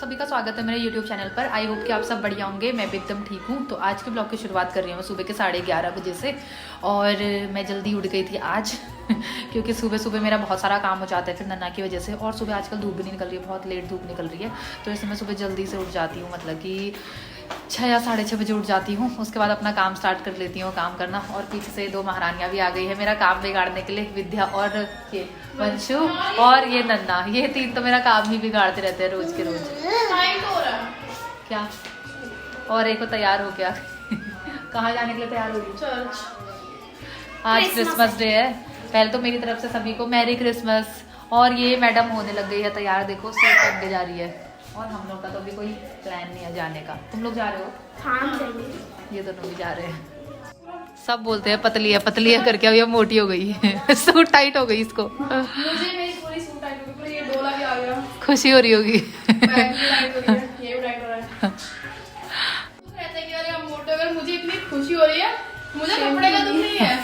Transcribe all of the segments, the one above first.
सभी का स्वागत है मेरे YouTube चैनल पर। आई होप कि आप सब बढ़िया होंगे। मैं भी एकदम ठीक हूँ। तो आज के ब्लॉग की शुरुआत कर रही हूँ मैं सुबह के 11:30 बजे से। और मैं जल्दी उठ गई थी आज क्योंकि सुबह सुबह मेरा बहुत सारा काम हो जाता है फिर नन्ना की वजह से। और सुबह आजकल धूप भी नहीं निकल रही है, बहुत लेट धूप निकल रही है, तो इसलिए मैं सुबह जल्दी से उठ जाती हूँ। मतलब कि 6 या 6:30 बजे उठ जाती हूँ। उसके बाद अपना काम स्टार्ट कर लेती हूँ, काम करना। और पीछे से 2 महारानियाँ भी आ गई है मेरा काम बिगाड़ने के लिए, विद्या और ये वंशु और ये नन्ना। ये 3 तो मेरा काम ही बिगाड़ते रहते हैं रोज के रोज। क्या और एक को तैयार हो गया कहाँ जाने के लिए तैयार हो गई? चर्च। आज क्रिसमस डे है। पहले तो मेरी तरफ से सभी को मैरी क्रिसमस। और ये मैडम होने लग गई है तैयार, देखो सूट पहन के जा रही है। और हम लोग का तो अभी कोई प्लान नहीं है जाने का। तुम लोग जा रहे हो? हाँ, ये दोनों भी जा रहे हैं। सब बोलते हैं पतली है करके, अब ये मोटी हो गई है सूट टाइट हो गई इसको। मुझे मेरी पूरी सूट टाइट हो गई, ये डोला भी आ गया। खुशी हो रही होगी बैग भी टाइट हो रही है, ये भी टाइट हो रहा है। कहते हैं कि अरे हम मोटे हो गए। मुझे इतनी खुशी हो रही है, मुझे कपड़े का दुख नहीं है,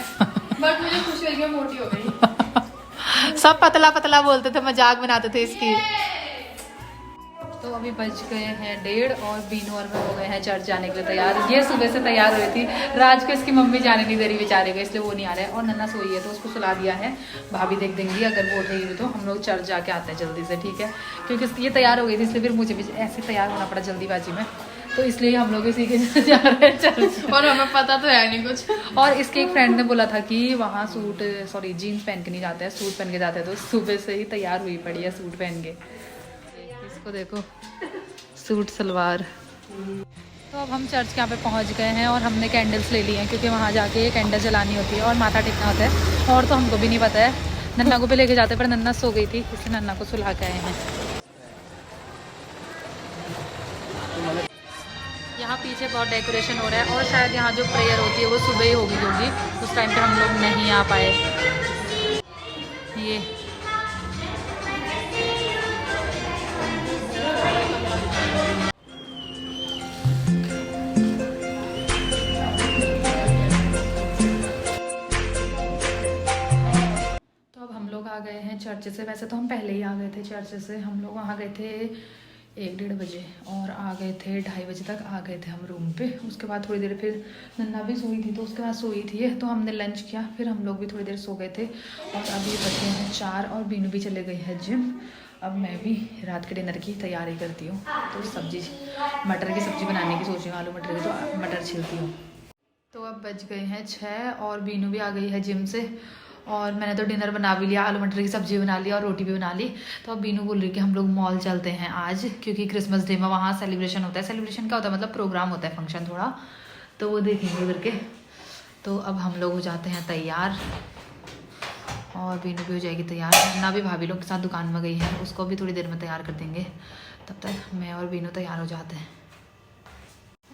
बट मुझे खुशी हो रही है मोटी हो गई। सब पतला बोलते थे, मजाक बनाते थे इसकी। तो अभी बज गए हैं 1:30 और बीनू और मैं हो गए हैं चर्च जाने के लिए तैयार। ये सुबह से तैयार हुई थी, राज को इसकी मम्मी जाने नहीं दे रही बेचारे को, इसलिए वो नहीं आ रहा है। और नन्ना सोई है तो उसको सुला दिया है, भाभी देख देंगी अगर वो उठेगी तो। हम लोग चर्च जाके आते हैं जल्दी से, ठीक है? क्योंकि ये तैयार हो गई थी इसलिए फिर मुझे भी ऐसे तैयार होना पड़ा जल्दीबाजी में, तो इसलिए हम लोग इसी के जा रहे हैं चर्च। और हमें पता तो है नहीं कुछ। और इसके एक फ्रेंड ने बोला था कि वहाँ जीन्स पहन के नहीं जाते हैं, सूट पहन के जाते हैं। तो सुबह से ही तैयार हुई पड़ी है सूट पहन के। इसको देखो, सूट सलवार। तो अब हम चर्च के यहाँ पे पहुँच गए हैं और हमने कैंडल्स ले ली हैं क्योंकि वहाँ जाके कैंडल जलानी होती है और माथा टेकना होता है। और तो हमको भी नहीं पता है, नन्ना को भी लेके जाते पर नन्ना सो गई थी, इसलिए नन्ना को सुला के आए हैं। यहाँ पीछे बहुत डेकोरेशन हो रहा है और शायद यहाँ जो प्रेयर होती है वो सुबह ही होगी, उस टाइम पे हम लोग नहीं आ पाए। ये आ गए हैं चर्च से। वैसे तो हम पहले ही आ गए थे चर्च से, हम लोग वहाँ गए थे 1-1:30 बजे और आ गए थे 2:30 बजे तक आ गए थे हम रूम पे। उसके बाद थोड़ी देर फिर नन्ना भी सोई थी तो उसके बाद सोई थी तो हमने लंच किया, फिर हम लोग भी थोड़ी देर सो गए थे। और अभी बचे हैं 4 और बीनू भी चले गई है जिम। अब मैं भी रात के डिनर की तैयारी करती हूँ, तो सब्जी मटर की सब्ज़ी बनाने की सोच रही हूँ, आलू मटर की, तो मटर छीलती हूँ। तो अब बज गए हैं 6 और बीनू भी आ गई है जिम से। और मैंने तो डिनर बना भी लिया, आलू मटर की सब्ज़ी बना ली और रोटी भी बना ली। तो अब बीनू बोल रही कि हम लोग मॉल चलते हैं आज, क्योंकि क्रिसमस डे में वहाँ सेलिब्रेशन होता है। सेलिब्रेशन क्या होता है, मतलब प्रोग्राम होता है, फंक्शन थोड़ा, तो वो देखेंगे करके। तो अब हम लोग हो जाते हैं तैयार और बीनू भी हो जाएगी तैयार। नन्ना भी भाभी लोग के साथ दुकान में गई है, उसको भी थोड़ी देर में तैयार कर देंगे। तब तक मैं और बीनू तैयार हो जाते हैं।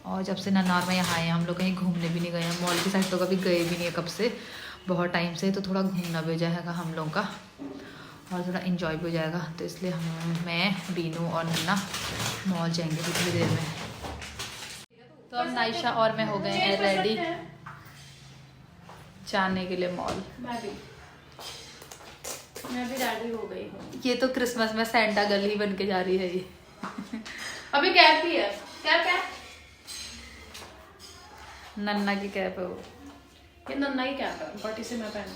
और जब से नन्ना और मैं यहाँ आए हैं हम लोग कहीं घूमने भी नहीं गए हैं, मॉल की साइड तो कभी गए भी नहीं है कब से, बहुत टाइम से। तो थोड़ा घूमना भी हो जाएगा हम लोगों का और थोड़ा इन्जॉय भी हो जाएगा, तो इसलिए मैं बीनू और नन्ना मॉल जाएंगे थोड़ी देर में। तो अब नाइशा और मैं हो गए हैं रेडी जाने के लिए मॉल। मैं भी रेडी हो गई हूँ। ये तो क्रिसमस में सेंटा गर्ल ही बन के जा रही है ये अभी कैप भी है, कैप नन्ना की कैप है वो, ये नन्ना ही कैप है, बट इसे मैं पहनूं।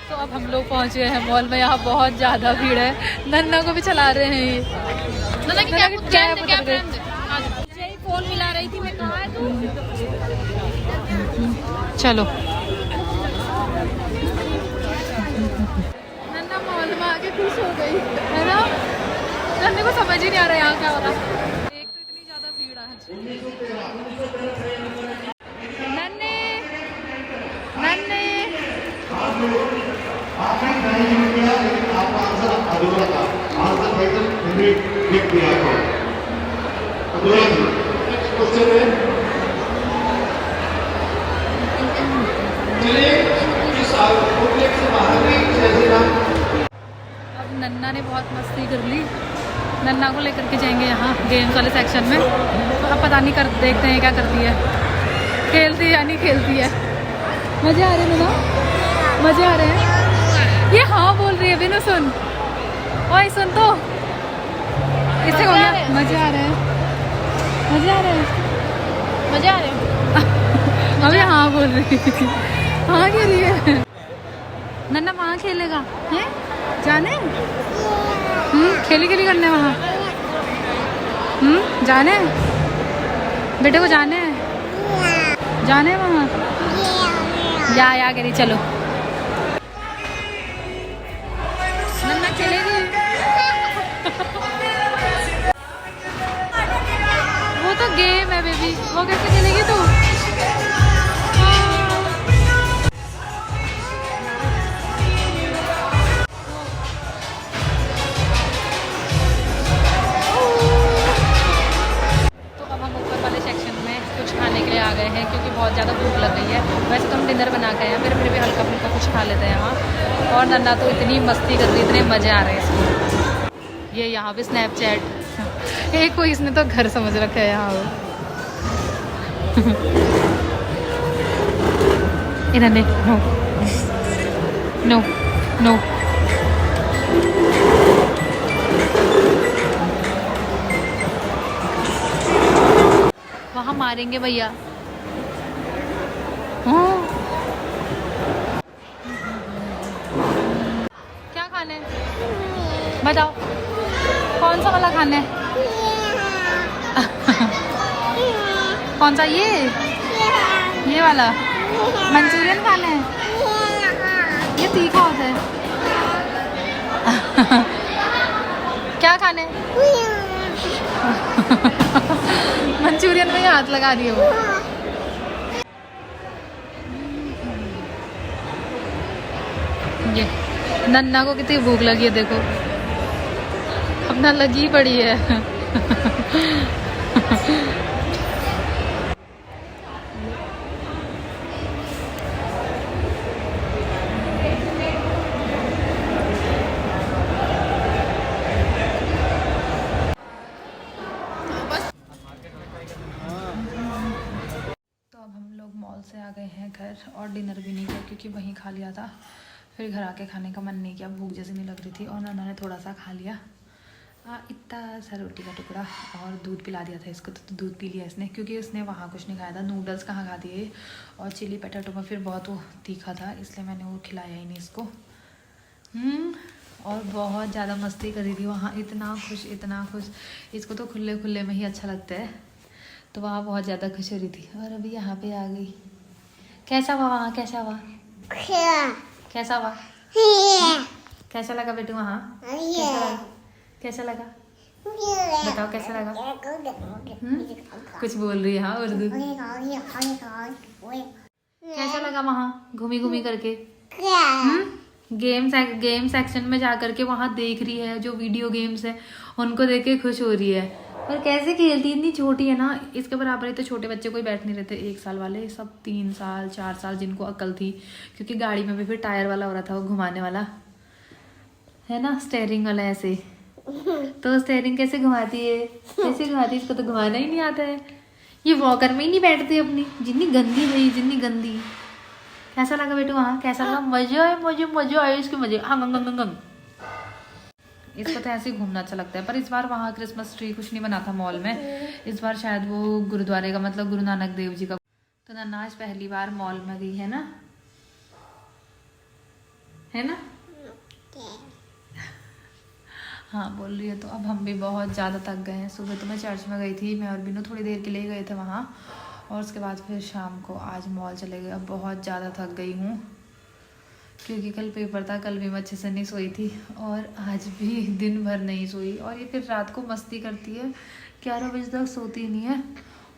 तो अब हम लोग पहुंच गए हैं मॉल में। यहाँ बहुत ज़्यादा भीड़ है, नन्ना को भी चला रहे हैं ये। नन्ना की कैप उतर गई। यही फोन मिला रही थी, मैं कहाँ है तू? चलो नन्ना मॉल में आके खुश हो गई है ना, नन्ने को समझ ही नहीं आ रहा यहाँ क्या हो रहा है। एक तो इतनी ज़्यादा भीड़ है। अब नन्ना ने बहुत मस्ती कर ली, नन्ना को लेकर के जाएंगे यहाँ गेम्स वाले सेक्शन में। तो अब पता नहीं देखते हैं क्या करती है, खेलती है या नहीं खेलती है। मज़े आ रहे हैं ना, मज़े आ रहे हैं। ये हाँ बोल रही है बिनु, सुन ओए सुन तो, किससे हो गया? मजे आ रहे हैं, मजे आ रहे हैं, मजे आ रहे हैं। अभी हाँ बोल रही है, हाँ कह रही है। नन्ना वहाँ खेलेगा हैं? जाने खेली खेली करने वहाँ जाने बेटे को जाने जाने वहाँ या कह रही चलो नन्ना खेलेगी। वो तो गेम है बेबी, वो कैसे खेलेगी तू? आ गए हैं क्योंकि बहुत ज़्यादा भूख लग गई है। वैसे तो हम डिनर बना के आए हैं, फिर भी हल्का फुल्का कुछ खा लेते हैं यहाँ। और नन्ना तो इतनी मस्ती कर रही, इतने मज़े आ रहे हैं इसको। ये यहाँ पे स्नैपचैट एक कोई इसने तो घर समझ रखा है यहाँ वो। इधर ने नो नो नो वहाँ मारेंगे भैया। क्या खाना है बताओ, कौन सा वाला खाना है? कौन सा? ये वाला मंचूरियन खाना है? ये तीखा होता है। क्या खाना है? मंचूरियन में ही हाथ लगा दिए वो। ये नन्ना को कितनी भूख लगी है देखो, अपना लगी पड़ी है। तो अब हम लोग मॉल से आ गए हैं घर और डिनर भी नहीं किया क्योंकि वहीं खा लिया था। फिर घर आके खाने का मन नहीं किया, भूख जैसी नहीं लग रही थी। और नन्ना ने थोड़ा सा खा लिया इतना सा रोटी का टुकड़ा, और दूध पिला दिया था इसको तो दूध पी लिया इसने क्योंकि उसने वहाँ कुछ नहीं खाया था। नूडल्स कहाँ खा दिए, और चिली पटाटो में फिर बहुत वो तीखा था, इसलिए मैंने वो खिलाया ही नहीं इसको। और बहुत ज़्यादा मस्ती करी थी वहाँ, इतना खुश। इसको तो खुले खुले में ही अच्छा लगता है, तो वहाँ बहुत ज़्यादा खुश हो रही थी। और अभी यहाँ पे आ गई। कैसा हुआ वहाँ? कैसा हुआ? कैसा हुआ? कैसा लगा बेटू वहाँ? कैसा लगा बताओ, कैसा लगा? कुछ बोल रही है हाँ उर्दू। कैसा लगा वहाँ घूमी घूमी करके? गेम सेक्शन में जा करके वहाँ देख रही है जो वीडियो गेम्स है, उनको देख के खुश हो रही है। और कैसे खेलती, इतनी छोटी है ना, इसके बराबर ही तो छोटे बच्चे कोई बैठ नहीं रहते 1 साल वाले, सब 3 साल 4 साल जिनको अकल थी। क्योंकि गाड़ी में भी फिर टायर वाला हो रहा था, वो घुमाने वाला है ना, स्टेयरिंग वाला ऐसे। तो स्टेयरिंग कैसे घुमाती है, कैसे घुमाती है, इसको तो घुमाना ही नहीं आता है। ये वॉकर में ही नहीं बैठती अपनी, जितनी गंदी है, जितनी गंदी। कैसा लगा बेटू वहाँ? कैसा लगा? मजा है, मजा आया इसके मजे। इसको तो ऐसे ही घूमना अच्छा लगता है। पर इस बार वहाँ क्रिसमस ट्री कुछ नहीं बना था मॉल में, इस बार शायद वो गुरुद्वारे का, मतलब गुरु नानक देव जी का। तो नन्ना आज पहली बार मॉल में गई है ना, है ना? हाँ बोल रही है। तो अब हम भी बहुत ज़्यादा थक गए हैं। सुबह तो मैं चर्च में गई थी, मैं और बिनू थोड़ी देर के लिए गए थे वहाँ, और उसके बाद फिर शाम को आज मॉल चले गए। अब बहुत ज़्यादा थक गई हूँ क्योंकि कल पेपर था, कल भी मैं अच्छे से नहीं सोई थी, और आज भी दिन भर नहीं सोई। और ये फिर रात को मस्ती करती है, 11 बजे तक सोती नहीं है,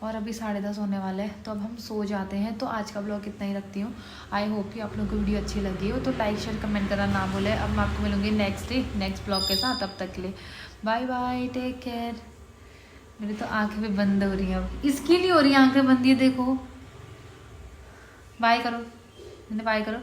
और अभी 10:30 होने वाले हैं, तो अब हम सो जाते हैं। तो आज का ब्लॉग इतना ही रखती हूँ। आई होप कि आप लोगों को वीडियो अच्छी लगी हो, तो लाइक शेयर कमेंट करना ना भूलें। अब मैं आपको मिलूँगी नेक्स्ट ब्लॉग के साथ। तब तक के लिए बाय बाय, टेक केयर। मेरी तो आंखें भी बंद हो रही हैं, अब इसकी नहीं हो रही आंखें बंद, ये देखो। बाय करो, बाय करो।